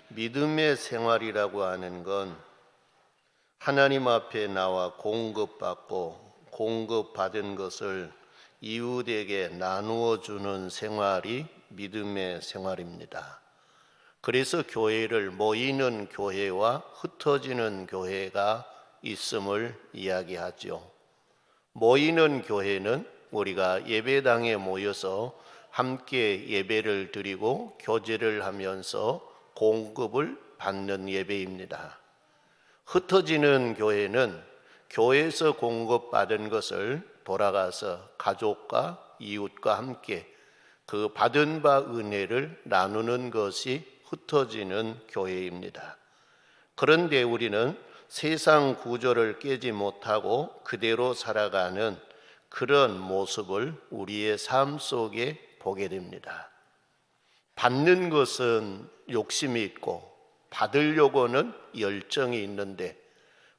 믿음의 생활이라고 하는 건 하나님 앞에 나와 공급받고 공급받은 것을 이웃에게 나누어 주는 생활이 믿음의 생활입니다. 그래서 교회를 모이는 교회와 흩어지는 교회가 있음을 이야기하죠. 모이는 교회는 우리가 예배당에 모여서 함께 예배를 드리고 교제를 하면서 공급을 받는 예배입니다. 흩어지는 교회는 교회에서 공급받은 것을 돌아가서 가족과 이웃과 함께 그 받은 바 은혜를 나누는 것이 흩어지는 교회입니다. 그런데 우리는 세상 구조를 깨지 못하고 그대로 살아가는 그런 모습을 우리의 삶 속에 보게 됩니다. 받는 것은 욕심이 있고 받으려고는 열정이 있는데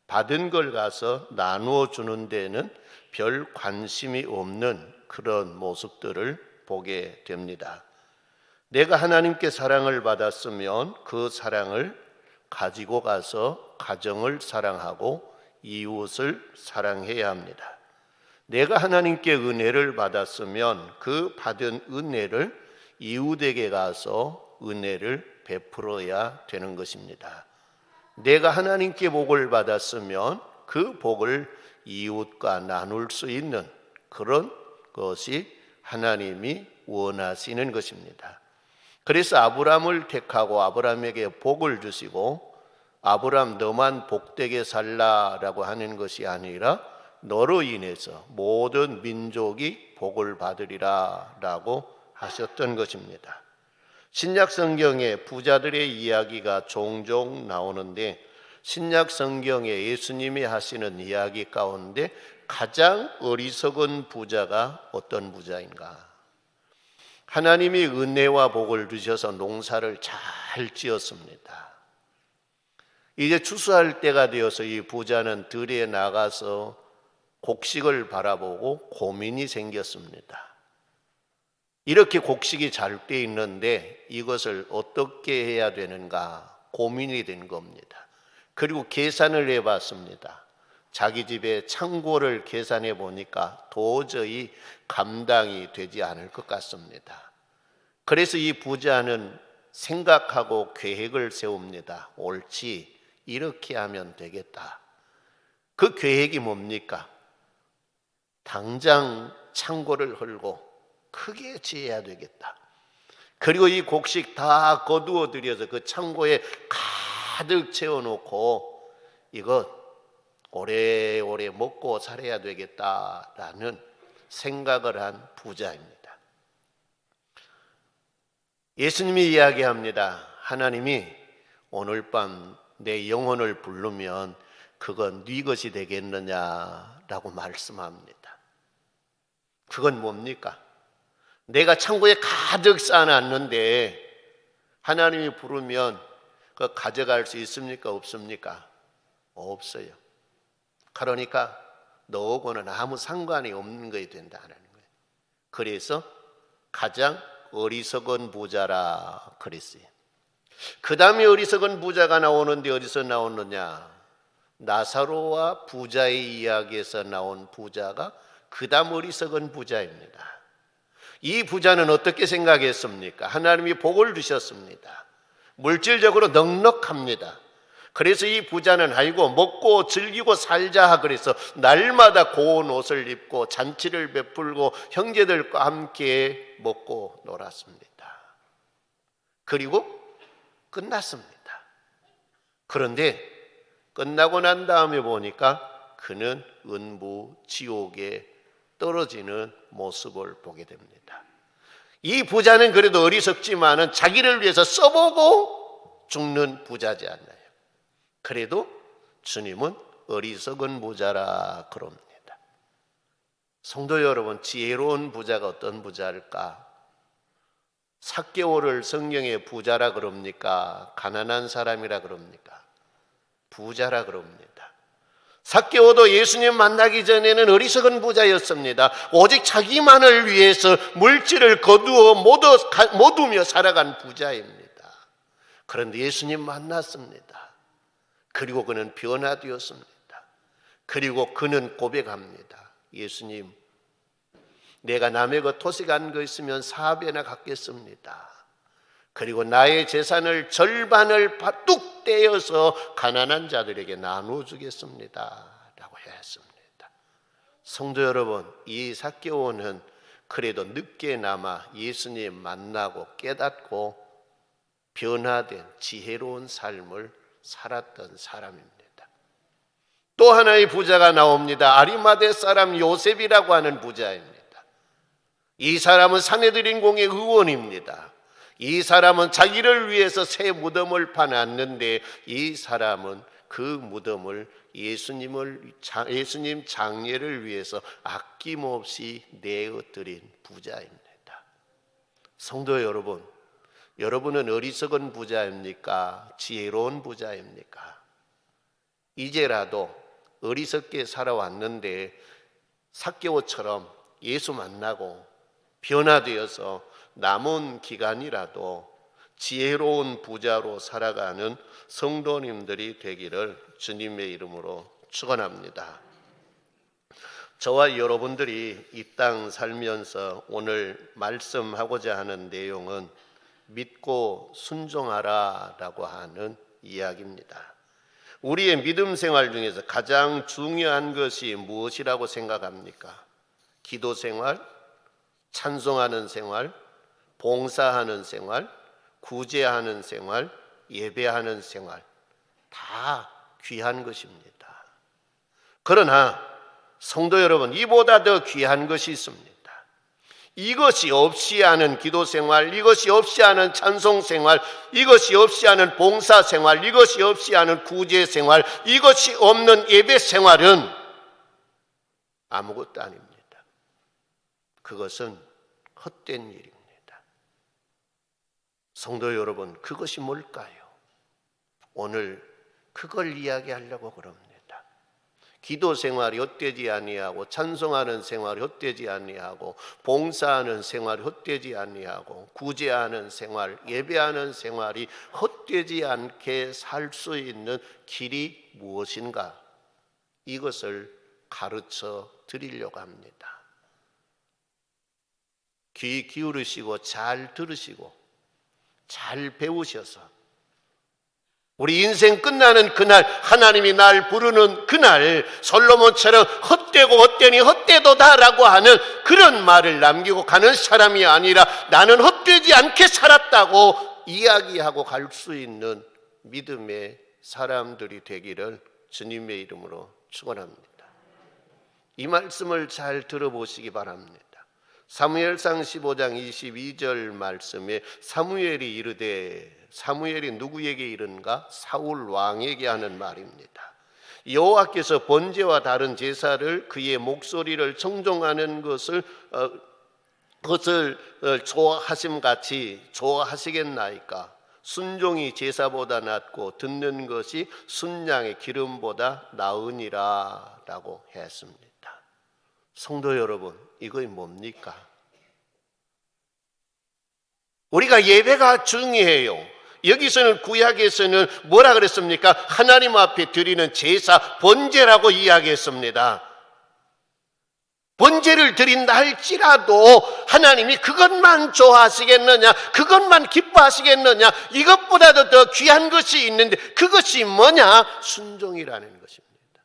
받은 걸 가서 나누어 주는 데는 별 관심이 없는 그런 모습들을 보게 됩니다. 내가 하나님께 사랑을 받았으면 그 사랑을 가지고 가서 가정을 사랑하고 이웃을 사랑해야 합니다. 내가 하나님께 은혜를 받았으면 그 받은 은혜를 이웃에게 가서 은혜를 베풀어야 되는 것입니다. 내가 하나님께 복을 받았으면 그 복을 이웃과 나눌 수 있는 그런 것이 하나님이 원하시는 것입니다. 그래서 아브람을 택하고 아브람에게 복을 주시고 아브람 너만 복되게 살라라고 하는 것이 아니라 너로 인해서 모든 민족이 복을 받으리라 라고 하셨던 것입니다. 신약 성경에 부자들의 이야기가 종종 나오는데 신약 성경에 예수님이 하시는 이야기 가운데 가장 어리석은 부자가 어떤 부자인가? 하나님이 은혜와 복을 주셔서 농사를 잘 지었습니다. 이제 추수할 때가 되어서 이 부자는 들에 나가서 곡식을 바라보고 고민이 생겼습니다. 이렇게 곡식이 잘 돼 있는데 이것을 어떻게 해야 되는가 고민이 된 겁니다. 그리고 계산을 해봤습니다. 자기 집에 창고를 계산해 보니까 도저히 감당이 되지 않을 것 같습니다. 그래서 이 부자는 생각하고 계획을 세웁니다. 옳지, 이렇게 하면 되겠다. 그 계획이 뭡니까? 당장 창고를 헐고 크게 지어야 되겠다. 그리고 이 곡식 다 거두어 들여서 그 창고에 가득 채워놓고 이거 오래오래 먹고 살아야 되겠다라는 생각을 한 부자입니다. 예수님이 이야기합니다. 하나님이 오늘 밤 내 영혼을 부르면 그건 네 것이 되겠느냐라고 말씀합니다. 그건 뭡니까? 내가 창고에 가득 쌓아놨는데 하나님이 부르면 그거 가져갈 수 있습니까? 없습니까? 없어요. 그러니까 너하고는 아무 상관이 없는 것이 된다는 거예요. 그래서 가장 어리석은 부자라 그랬어요. 그 다음에 어리석은 부자가 나오는데 어디서 나오느냐? 나사로와 부자의 이야기에서 나온 부자가 그 다음 어리석은 부자입니다. 이 부자는 어떻게 생각했습니까? 하나님이 복을 주셨습니다. 물질적으로 넉넉합니다. 그래서 이 부자는 아이고 먹고 즐기고 살자 그래서 날마다 고운 옷을 입고 잔치를 베풀고 형제들과 함께 먹고 놀았습니다. 그리고 끝났습니다. 그런데 끝나고 난 다음에 보니까 그는 은부 지옥에 떨어지는 모습을 보게 됩니다. 이 부자는 그래도 어리석지만은 자기를 위해서 써보고 죽는 부자지 않나요? 그래도 주님은 어리석은 부자라 그럽니다. 성도 여러분, 지혜로운 부자가 어떤 부자일까? 삭개오를 성경에 부자라 그럽니까? 가난한 사람이라 그럽니까? 부자라 그럽니다. 삭개오도 예수님 만나기 전에는 어리석은 부자였습니다. 오직 자기만을 위해서 물질을 거두어 모두며 살아간 부자입니다. 그런데 예수님 만났습니다. 그리고 그는 변화되었습니다. 그리고 그는 고백합니다. 예수님, 내가 남의 것 토식한 거 있으면 4배나 갚겠습니다. 그리고 나의 재산을 절반을 뚝 떼어서 가난한 자들에게 나눠주겠습니다 라고 했습니다. 성도 여러분, 이 삭개오는 그래도 늦게나마 예수님 만나고 깨닫고 변화된 지혜로운 삶을 살았던 사람입니다. 또 하나의 부자가 나옵니다. 아리마대 사람 요셉이라고 하는 부자입니다. 이 사람은 산헤드린 공의 의원입니다. 이 사람은 자기를 위해서 새 무덤을 파놨는데 이 사람은 그 무덤을 예수님 장례를 위해서 아낌없이 내어드린 부자입니다. 성도 여러분, 여러분은 어리석은 부자입니까? 지혜로운 부자입니까? 이제라도 어리석게 살아왔는데 삭개오처럼 예수 만나고 변화되어서 남은 기간이라도 지혜로운 부자로 살아가는 성도님들이 되기를 주님의 이름으로 축원합니다. 저와 여러분들이 이 땅 살면서 오늘 말씀하고자 하는 내용은 믿고 순종하라라고 하는 이야기입니다. 우리의 믿음 생활 중에서 가장 중요한 것이 무엇이라고 생각합니까? 기도 생활, 찬송하는 생활, 봉사하는 생활, 구제하는 생활, 예배하는 생활, 다 귀한 것입니다. 그러나 성도 여러분, 이보다 더 귀한 것이 있습니다. 이것이 없이 하는 기도 생활, 이것이 없이 하는 찬송 생활, 이것이 없이 하는 봉사 생활, 이것이 없이 하는 구제 생활, 이것이 없는 예배 생활은 아무것도 아닙니다. 그것은 헛된 일입니다. 성도 여러분, 그것이 뭘까요? 오늘 그걸 이야기하려고 그럽니다. 기도 생활이 헛되지 아니하고, 찬송하는 생활이 헛되지 아니하고, 봉사하는 생활이 헛되지 아니하고, 구제하는 생활, 예배하는 생활이 헛되지 않게 살 수 있는 길이 무엇인가? 이것을 가르쳐 드리려고 합니다. 귀 기울이시고 잘 들으시고 잘 배우셔서 우리 인생 끝나는 그날, 하나님이 날 부르는 그날, 솔로몬처럼 헛되고 헛되니 헛되도다라고 하는 그런 말을 남기고 가는 사람이 아니라 나는 헛되지 않게 살았다고 이야기하고 갈 수 있는 믿음의 사람들이 되기를 주님의 이름으로 축원합니다. 이 말씀을 잘 들어보시기 바랍니다. 사무엘상 15장 22절 말씀에 사무엘이 이르되, 사무엘이 누구에게 이른가? 사울 왕에게 하는 말입니다. 여호와께서 번제와 다른 제사를 그의 목소리를 청종하는 것을 좋아하심같이 좋아하시겠나이까? 순종이 제사보다 낫고 듣는 것이 순양의 기름보다 나으니라 라고 했습니다. 성도 여러분, 이것이 뭡니까? 우리가 예배가 중요해요. 여기서는 구약에서는 뭐라 그랬습니까? 하나님 앞에 드리는 제사, 번제라고 이야기했습니다. 번제를 드린다 할지라도 하나님이 그것만 좋아하시겠느냐, 그것만 기뻐하시겠느냐, 이것보다도 더 귀한 것이 있는데 그것이 뭐냐? 순종이라는 것입니다.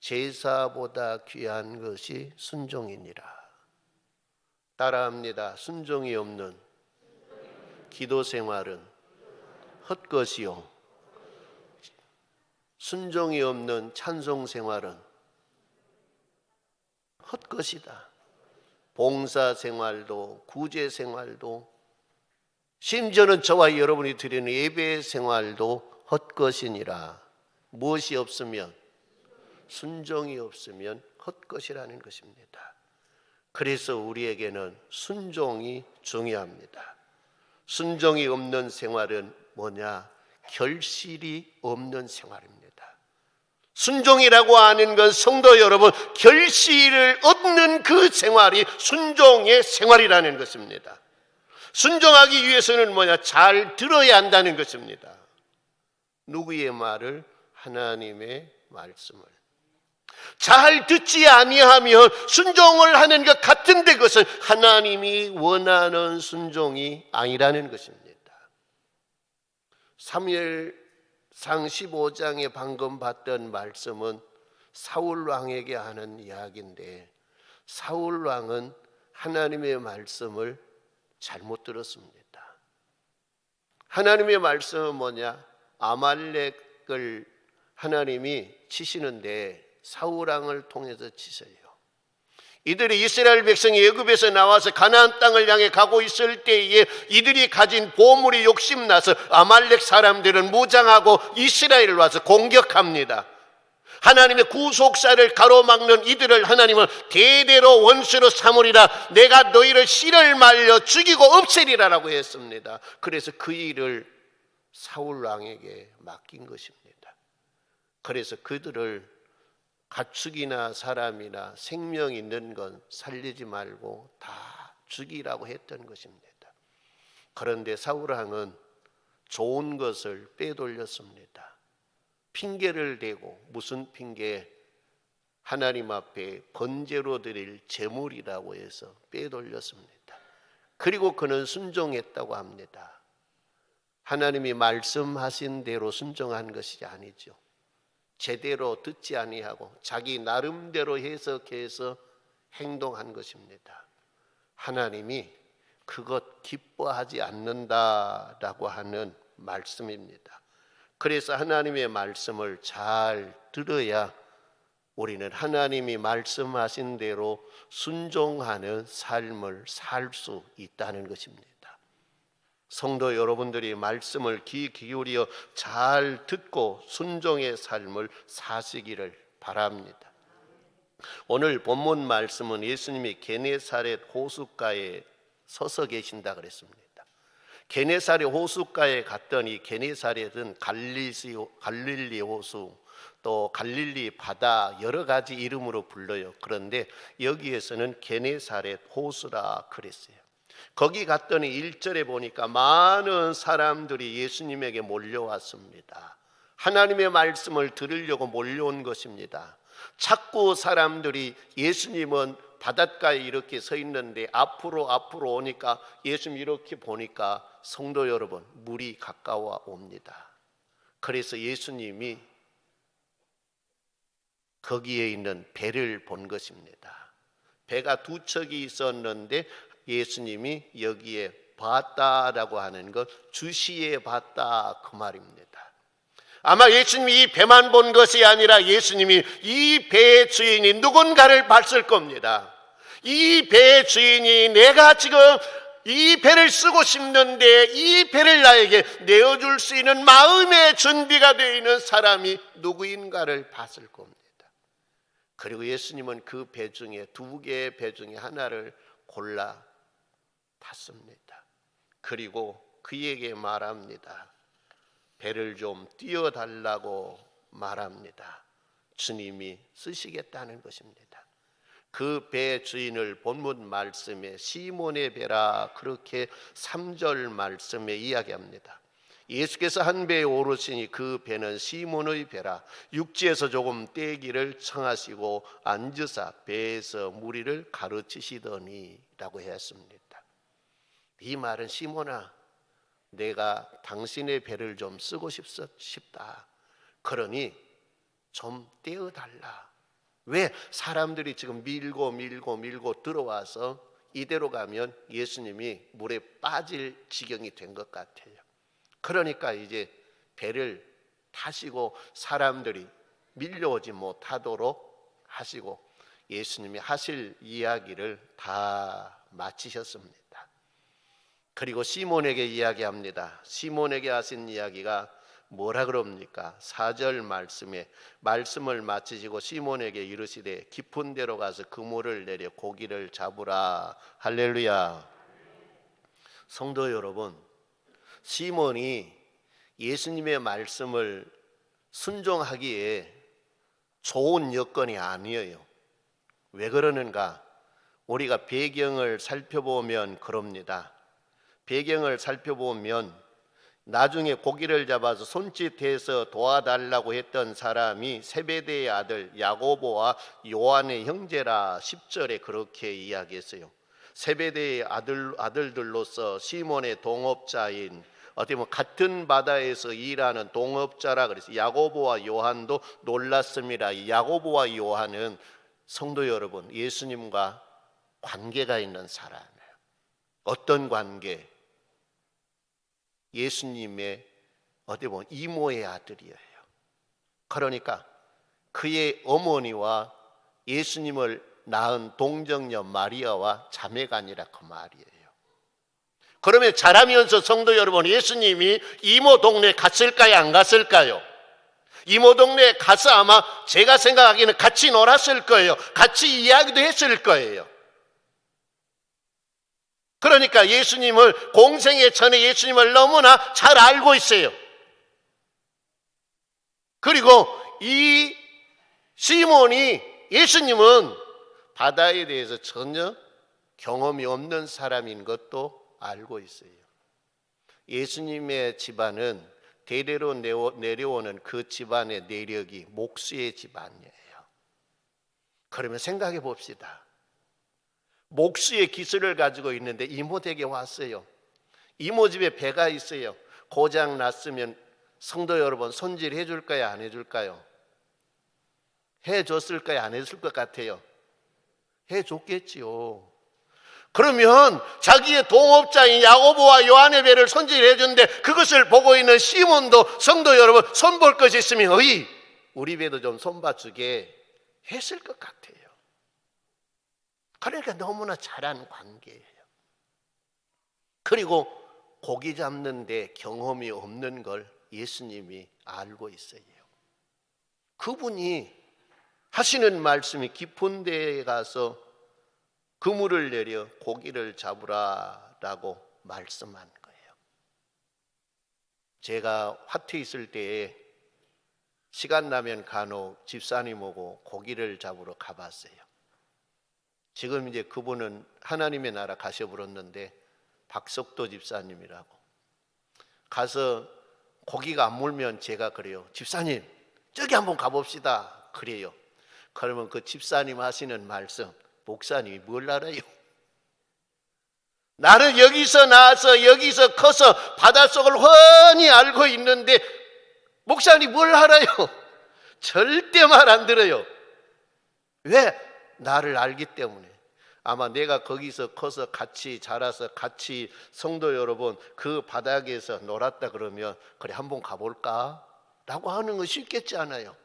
제사보다 귀한 것이 순종이니라. 따라합니다. 순종이 없는 기도 생활은 헛것이요, 순종이 없는 찬송 생활은 헛것이다. 봉사 생활도 구제 생활도, 심지어는 저와 여러분이 드리는 예배 생활도 헛것이니라. 무엇이 없으면, 순종이 없으면 헛것이라는 것입니다. 그래서 우리에게는 순종이 중요합니다. 순종이 없는 생활은 뭐냐? 결실이 없는 생활입니다. 순종이라고 하는 건 성도 여러분, 결실을 얻는 그 생활이 순종의 생활이라는 것입니다. 순종하기 위해서는 잘 들어야 한다는 것입니다. 누구의 말을? 하나님의 말씀을. 잘 듣지 아니하면 순종을 하는 것 같은데 그것은 하나님이 원하는 순종이 아니라는 것입니다. 사무엘상 15장에 방금 봤던 말씀은 사울 왕에게 하는 이야기인데, 사울 왕은 하나님의 말씀을 잘못 들었습니다. 하나님의 말씀은 뭐냐? 아말렉을 하나님이 치시는데 사울 왕을 통해서 치셔요. 이들이 이스라엘 백성이 애굽에서 나와서 가나안 땅을 향해 가고 있을 때에 이들이 가진 보물이 욕심나서 아말렉 사람들은 무장하고 이스라엘을 와서 공격합니다. 하나님의 구속사를 가로막는 이들을 하나님은 대대로 원수로 삼으리라, 내가 너희를 씨를 말려 죽이고 없애리라라고 했습니다. 그래서 그 일을 사울 왕에게 맡긴 것입니다. 그래서 그들을 가축이나 사람이나 생명 있는 건 살리지 말고 다 죽이라고 했던 것입니다. 그런데 사울 왕은 좋은 것을 빼돌렸습니다. 핑계를 대고, 무슨 핑계? 하나님 앞에 번제로 드릴 제물이라고 해서 빼돌렸습니다. 그리고 그는 순종했다고 합니다. 하나님이 말씀하신 대로 순종한 것이 아니죠. 제대로 듣지 아니하고 자기 나름대로 해석해서 행동한 것입니다. 하나님이 그것 기뻐하지 않는다라고 하는 말씀입니다. 그래서 하나님의 말씀을 잘 들어야 우리는 하나님이 말씀하신 대로 순종하는 삶을 살 수 있다는 것입니다. 성도 여러분들이 말씀을 귀 기울여 잘 듣고 순종의 삶을 사시기를 바랍니다. 오늘 본문 말씀은 예수님이 게네사렛 호숫가에 서서 계신다 그랬습니다. 게네사렛 호숫가에 갔더니, 게네사렛은 갈릴리 호수, 또 갈릴리 바다, 여러 가지 이름으로 불러요. 그런데 여기에서는 게네사렛 호수라 그랬어요. 거기 갔더니 1절에 보니까 많은 사람들이 예수님에게 몰려왔습니다. 하나님의 말씀을 들으려고 몰려온 것입니다. 자꾸 사람들이, 예수님은 바닷가에 이렇게 서 있는데 앞으로 오니까, 예수님 이렇게 보니까 성도 여러분, 물이 가까워 옵니다. 그래서 예수님이 거기에 있는 배를 본 것입니다. 배가 두 척이 있었는데 예수님이 여기에 봤다라고 하는 것, 주시에 봤다 그 말입니다. 아마 예수님이 이 배만 본 것이 아니라 예수님이 이 배의 주인이 누군가를 봤을 겁니다. 이 배의 주인이 내가 지금 이 배를 쓰고 싶는데 이 배를 나에게 내어줄 수 있는 마음의 준비가 되어 있는 사람이 누구인가를 봤을 겁니다. 그리고 예수님은 그 배 중에, 두 개의 배 중에 하나를 골라 탔습니다. 그리고 그에게 말합니다. 배를 좀 띄워달라고 말합니다. 주님이 쓰시겠다는 것입니다. 그 배 주인을 본문 말씀에 시몬의 배라 그렇게 3절 말씀에 이야기합니다. 예수께서 한 배에 오르시니 그 배는 시몬의 배라, 육지에서 조금 떼기를 청하시고 앉으사 배에서 무리를 가르치시더니 라고 했습니다. 이 말은, 시몬아, 내가 당신의 배를 좀 쓰고 싶다. 그러니 좀 떼어달라. 왜? 사람들이 지금 밀고 들어와서 이대로 가면 예수님이 물에 빠질 지경이 된 것 같아요. 그러니까 이제 배를 타시고 사람들이 밀려오지 못하도록 하시고 예수님이 하실 이야기를 다 마치셨습니다. 그리고 시몬에게 이야기합니다. 시몬에게 하신 이야기가 뭐라 그럽니까? 4절 말씀에 말씀을 마치시고 시몬에게 이르시되 깊은 데로 가서 그물을 내려 고기를 잡으라. 할렐루야. 성도 여러분, 시몬이 예수님의 말씀을 순종하기에 좋은 여건이 아니에요. 왜 그러는가? 우리가 배경을 살펴보면 그럽니다. 배경을 살펴보면 나중에 고기를 잡아서 손짓해서 도와달라고 했던 사람이 세베대의 아들 야고보와 요한의 형제라 10절에 그렇게 이야기했어요. 세베대의 아들들로서 시몬의 동업자인, 어떻게 보면 같은 바다에서 일하는 동업자라 그랬어요. 야고보와 요한도 놀랐습니다. 이 야고보와 요한은 성도 여러분, 예수님과 관계가 있는 사람이에요. 어떤 관계? 예수님의 어떻게 보면 이모의 아들이에요. 그러니까 그의 어머니와 예수님을 낳은 동정녀 마리아와 자매가 아니라 그 말이에요. 그러면 자라면서 성도 여러분, 예수님이 이모 동네 갔을까요? 안 갔을까요? 이모 동네에 가서 아마 제가 생각하기에는 같이 놀았을 거예요. 같이 이야기도 했을 거예요. 그러니까 예수님을, 공생애 전에 예수님을 너무나 잘 알고 있어요. 그리고 이 시몬이, 예수님은 바다에 대해서 전혀 경험이 없는 사람인 것도 알고 있어요. 예수님의 집안은 대대로 내려오는 그 집안의 내력이 목수의 집안이에요. 그러면 생각해 봅시다. 목수의 기술을 가지고 있는데 이모 댁에 왔어요. 이모 집에 배가 있어요. 고장 났으면 성도 여러분, 손질해 줄까요? 안 해줄까요? 해줬을까요? 안 해줄 것 같아요? 해줬겠지요. 그러면 자기의 동업자인 야고보와 요한의 배를 손질해 주는데 그것을 보고 있는 시몬도, 성도 여러분, 손볼 것이 있으면 어이, 우리 배도 좀 손봐주게 했을 것 같아요. 그러니까 너무나 잘하는 관계예요. 그리고 고기 잡는데 경험이 없는 걸 예수님이 알고 있어요. 그분이 하시는 말씀이 깊은 데에 가서 그물을 내려 고기를 잡으라라고 말씀한 거예요. 제가 화투 있을 때에 시간 나면 간혹 집사님하고 고기를 잡으러 가봤어요. 지금 이제 그분은 하나님의 나라 가셔버렸는데 박석도 집사님이라고. 가서 고기가 안 물면 제가 그래요. 집사님, 저기 한번 가봅시다. 그래요. 그러면 그 집사님 하시는 말씀, 목사님이 뭘 알아요? 나는 여기서 나와서 여기서 커서 바닷속을 훤히 알고 있는데 목사님 뭘 알아요? 절대 말 안 들어요. 왜? 나를 알기 때문에. 아마 내가 거기서 커서 같이 자라서 같이 성도 여러분 그 바닥에서 놀았다 그러면 그래 한번 가볼까? 라고 하는 거 쉽겠지 않아요.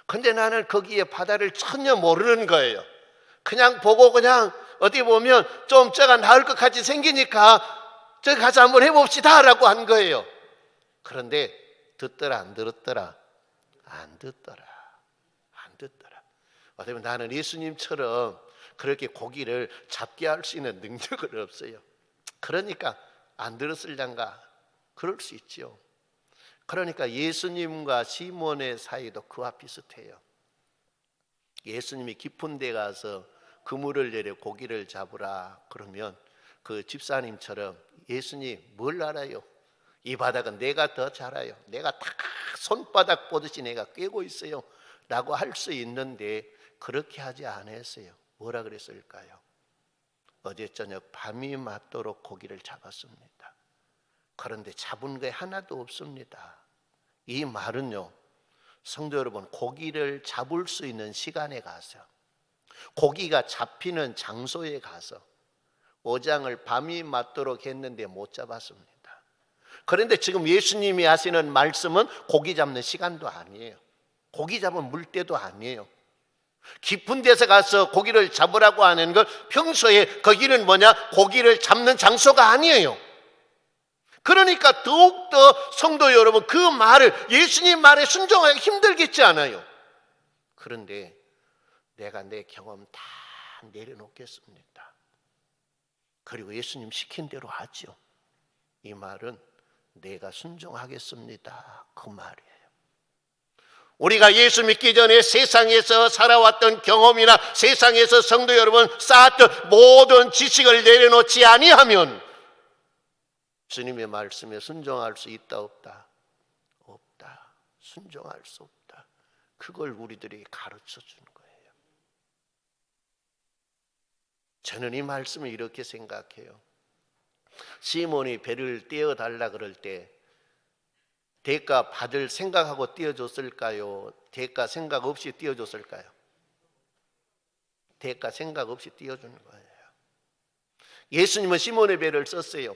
근데 나는 거기에 바다를 전혀 모르는 거예요. 그냥 보고 그냥 어디 보면 좀 저가 나을 것 같이 생기니까 저기 가서 한번 해봅시다 라고 한 거예요. 그런데 듣더라 안 들었더라? 안 듣더라. 안 듣더라. 어떻게 보면 나는 예수님처럼 그렇게 고기를 잡게 할 수 있는 능력은 없어요. 그러니까 안 들었을란가? 그럴 수 있죠. 그러니까 예수님과 시몬의 사이도 그와 비슷해요. 예수님이 깊은 데 가서 그물을 내려 고기를 잡으라 그러면 그 집사님처럼 예수님 뭘 알아요? 이 바닥은 내가 더 잘 알아요. 내가 다 손바닥 보듯이 내가 꿰고 있어요 라고 할 수 있는데 그렇게 하지 않았어요. 뭐라 그랬을까요? 어제 저녁 밤이 맞도록 고기를 잡았습니다. 그런데 잡은 게 하나도 없습니다. 이 말은요, 성도 여러분, 고기를 잡을 수 있는 시간에 가서, 고기가 잡히는 장소에 가서 어장을 밤이 맞도록 했는데 못 잡았습니다. 그런데 지금 예수님이 하시는 말씀은 고기 잡는 시간도 아니에요. 고기 잡은 물때도 아니에요. 깊은 데서 가서 고기를 잡으라고 하는 것, 평소에 거기는 뭐냐? 고기를 잡는 장소가 아니에요. 그러니까 더욱더 성도 여러분 그 말을, 예수님 말에 순종하기 힘들겠지 않아요? 그런데 내가 내 경험 다 내려놓겠습니다. 그리고 예수님 시킨 대로 하죠. 이 말은 내가 순종하겠습니다. 그 말이에요. 우리가 예수 믿기 전에 세상에서 살아왔던 경험이나 세상에서 성도 여러분 쌓았던 모든 지식을 내려놓지 아니하면 주님의 말씀에 순종할 수 있다 없다? 없다. 순종할 수 없다. 그걸 우리들에게 가르쳐 주는 거예요. 저는 이 말씀을 이렇게 생각해요. 시몬이 배를 떼어달라 그럴 때 대가 받을 생각하고 띄워줬을까요? 대가 생각 없이 띄워줬을까요? 대가 생각 없이 띄워주는 거예요. 예수님은 시몬의 배를 썼어요.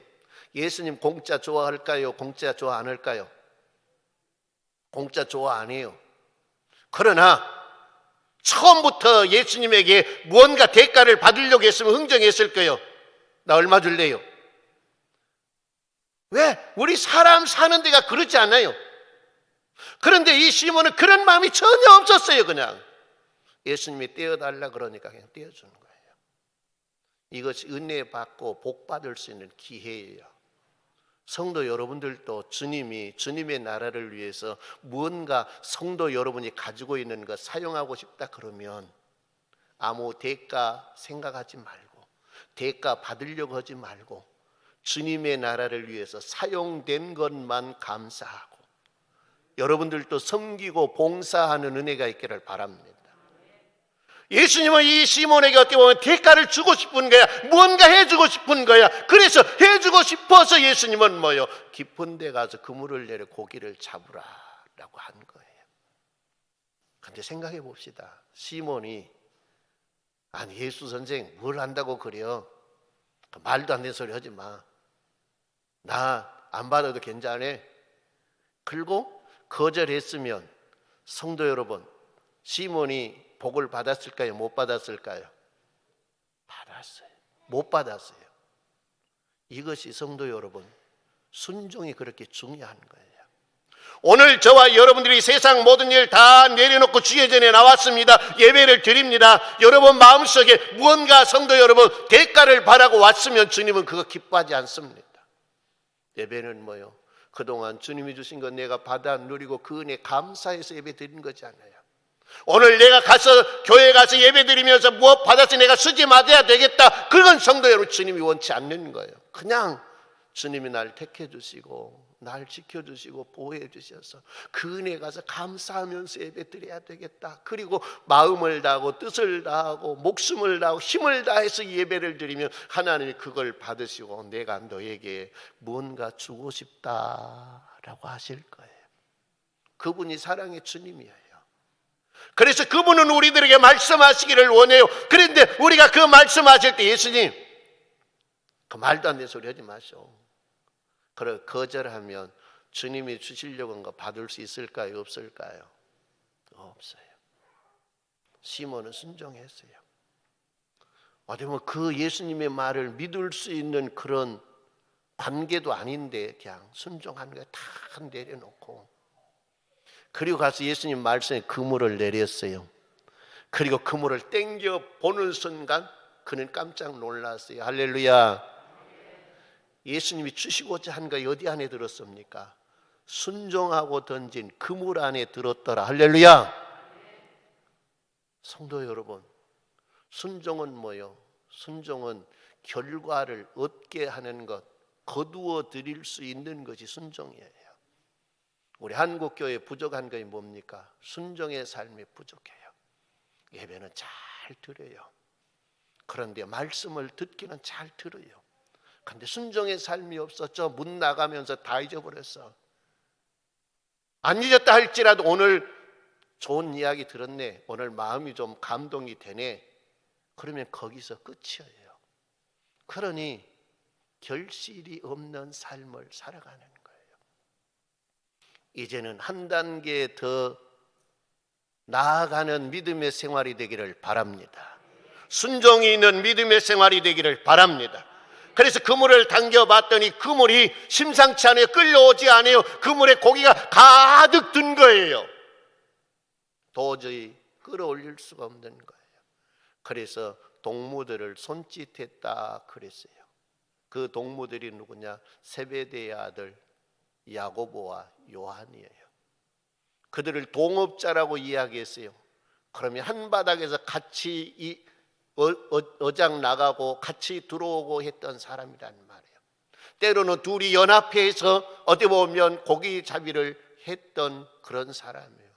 예수님 공짜 좋아할까요? 공짜 좋아 안 할까요? 공짜 좋아 안 해요. 그러나 처음부터 예수님에게 무언가 대가를 받으려고 했으면 흥정했을 거예요. 나 얼마 줄래요? 왜? 우리 사람 사는 데가 그렇지 않아요. 그런데 이 시몬은 그런 마음이 전혀 없었어요. 그냥 예수님이 떼어달라 그러니까 그냥 떼어주는 거예요. 이것이 은혜 받고 복 받을 수 있는 기회예요. 성도 여러분들도 주님의 나라를 위해서 무언가 성도 여러분이 가지고 있는 것 사용하고 싶다 그러면 아무 대가 생각하지 말고 대가 받으려고 하지 말고 주님의 나라를 위해서 사용된 것만 감사하고 여러분들도 섬기고 봉사하는 은혜가 있기를 바랍니다. 예수님은 이 시몬에게 어떻게 보면 대가를 주고 싶은 거야. 무언가 해주고 싶은 거야. 그래서 해주고 싶어서 예수님은 뭐요? 깊은 데 가서 그물을 내려 고기를 잡으라라고 한 거예요. 근데 생각해 봅시다. 시몬이 아니 예수 선생 뭘 한다고 그래요? 말도 안 되는 소리 하지 마. 나 안 받아도 괜찮아. 그리고 거절했으면 성도 여러분, 시몬이 복을 받았을까요? 못 받았을까요? 받았어요. 못 받았어요. 이것이 성도 여러분, 순종이 그렇게 중요한 거예요. 오늘 저와 여러분들이 세상 모든 일 다 내려놓고 주의 전에 나왔습니다. 예배를 드립니다. 여러분 마음속에 무언가 성도 여러분 대가를 바라고 왔으면 주님은 그거 기뻐하지 않습니다. 예배는 뭐요? 그동안 주님이 주신 건 내가 받아 누리고 그 은혜 감사해서 예배 드린 거지 않아요. 오늘 내가 가서 교회 가서 예배 드리면서 무엇 받아서 내가 쓰지 말아야 되겠다. 그건 성도 여러분 주님이 원치 않는 거예요. 그냥 주님이 날 택해 주시고 날 지켜주시고 보호해 주셔서 그 은혜 가서 감사하면서 예배 드려야 되겠다. 그리고 마음을 다하고 뜻을 다하고 목숨을 다하고 힘을 다해서 예배를 드리면 하나님이 그걸 받으시고 내가 너에게 무언가 주고 싶다라고 하실 거예요. 그분이 사랑의 주님이에요. 그래서 그분은 우리들에게 말씀하시기를 원해요. 그런데 우리가 그 말씀하실 때 예수님 그 말도 안 되는 소리 하지 마시오. 그래 거절하면 주님이 주시려고 한 거 받을 수 있을까요? 없을까요? 없어요. 시몬은 순종했어요. 어쩌면 그 예수님의 말을 믿을 수 있는 그런 관계도 아닌데 그냥 순종한 거예요. 다 내려놓고 그리고 가서 예수님 말씀에 그물을 내렸어요. 그리고 그물을 땡겨 보는 순간 그는 깜짝 놀랐어요. 할렐루야. 예수님이 주시고자 한 거 어디 안에 들었습니까? 순종하고 던진 그물 안에 들었더라. 할렐루야. 성도 여러분, 순종은 뭐요? 순종은 결과를 얻게 하는 것, 거두어 드릴 수 있는 것이 순종이에요. 우리 한국교회 부족한 것이 뭡니까? 순종의 삶이 부족해요. 예배는 잘 들어요. 그런데 말씀을 듣기는 잘 들어요. 근데 순종의 삶이 없었죠. 문 나가면서 다 잊어버렸어. 안 잊었다 할지라도 오늘 좋은 이야기 들었네. 오늘 마음이 좀 감동이 되네. 그러면 거기서 끝이에요. 그러니 결실이 없는 삶을 살아가는 거예요. 이제는 한 단계 더 나아가는 믿음의 생활이 되기를 바랍니다. 순종이 있는 믿음의 생활이 되기를 바랍니다. 그래서 그물을 당겨봤더니 그물이 심상치 않아요. 끌려오지 않아요. 그물에 고기가 가득 든 거예요. 도저히 끌어올릴 수가 없는 거예요. 그래서 동무들을 손짓했다 그랬어요. 그 동무들이 누구냐? 세베대의 아들 야고보와 요한이에요. 그들을 동업자라고 이야기했어요. 그러면 한 바닥에서 같이 어장 나가고 같이 들어오고 했던 사람이란 말이에요. 때로는 둘이 연합해서 어디 보면 고기잡이를 했던 그런 사람이에요.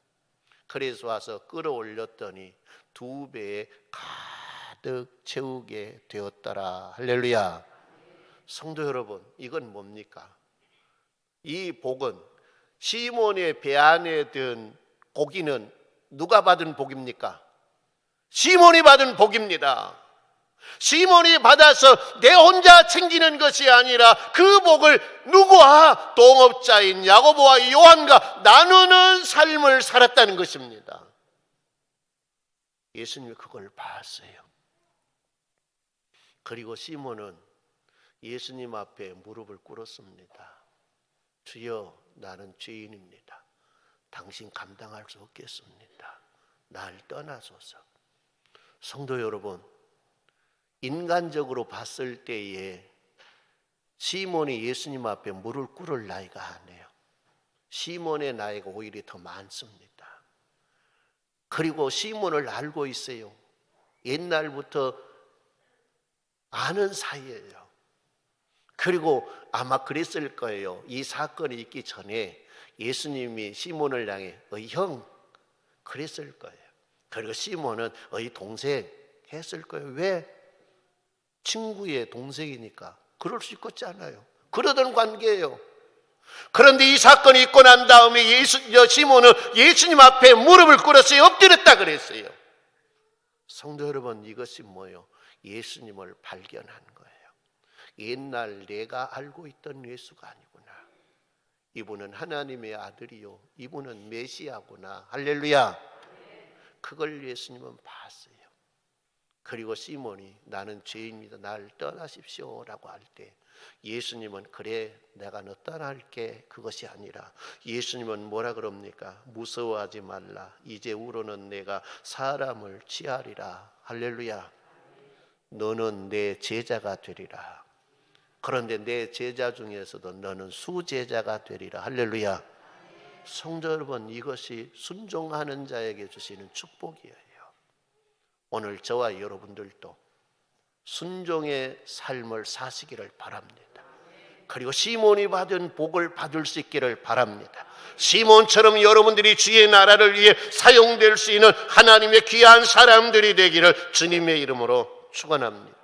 그래서 와서 끌어올렸더니 2배에 가득 채우게 되었더라. 할렐루야. 성도 여러분, 이건 뭡니까? 이 복은 시몬의 배 안에 든 고기는 누가 받은 복입니까? 시몬이 받은 복입니다. 시몬이 받아서 내 혼자 챙기는 것이 아니라 그 복을 누구와? 동업자인 야고보와 요한과 나누는 삶을 살았다는 것입니다. 예수님이 그걸 봤어요. 그리고 시몬은 예수님 앞에 무릎을 꿇었습니다. 주여, 나는 죄인입니다. 당신 감당할 수 없겠습니다. 날 떠나소서. 성도 여러분, 인간적으로 봤을 때에 시몬이 예수님 앞에 무릎을 꿇을 나이가 아니에요. 시몬의 나이가 오히려 더 많습니다. 그리고 시몬을 알고 있어요. 옛날부터 아는 사이예요. 그리고 아마 그랬을 거예요. 이 사건이 있기 전에 예수님이 시몬을 향해 형 그랬을 거예요. 그리고 시몬은 동생 했을 거예요. 왜? 친구의 동생이니까 그럴 수 있겠잖아요. 그러던 관계예요. 그런데 이 사건이 있고 난 다음에 시몬은 예수님 앞에 무릎을 꿇었어요. 엎드렸다 그랬어요. 성도 여러분, 이것이 뭐예요? 예수님을 발견한 거예요. 옛날 내가 알고 있던 예수가 아니구나. 이분은 하나님의 아들이요, 이분은 메시아구나. 할렐루야. 그걸 예수님은 봤어요. 그리고 시몬이 나는 죄인입니다, 날 떠나십시오 라고 할 때 예수님은 그래 내가 너 떠날게, 그것이 아니라 예수님은 뭐라 그럽니까? 무서워하지 말라, 이제후로는 내가 사람을 취하리라. 할렐루야. 너는 내 제자가 되리라. 그런데 내 제자 중에서도 너는 수제자가 되리라. 할렐루야. 성도 여러분, 이것이 순종하는 자에게 주시는 축복이에요. 오늘 저와 여러분들도 순종의 삶을 사시기를 바랍니다. 그리고 시몬이 받은 복을 받을 수 있기를 바랍니다. 시몬처럼 여러분들이 주의 나라를 위해 사용될 수 있는 하나님의 귀한 사람들이 되기를 주님의 이름으로 축원합니다.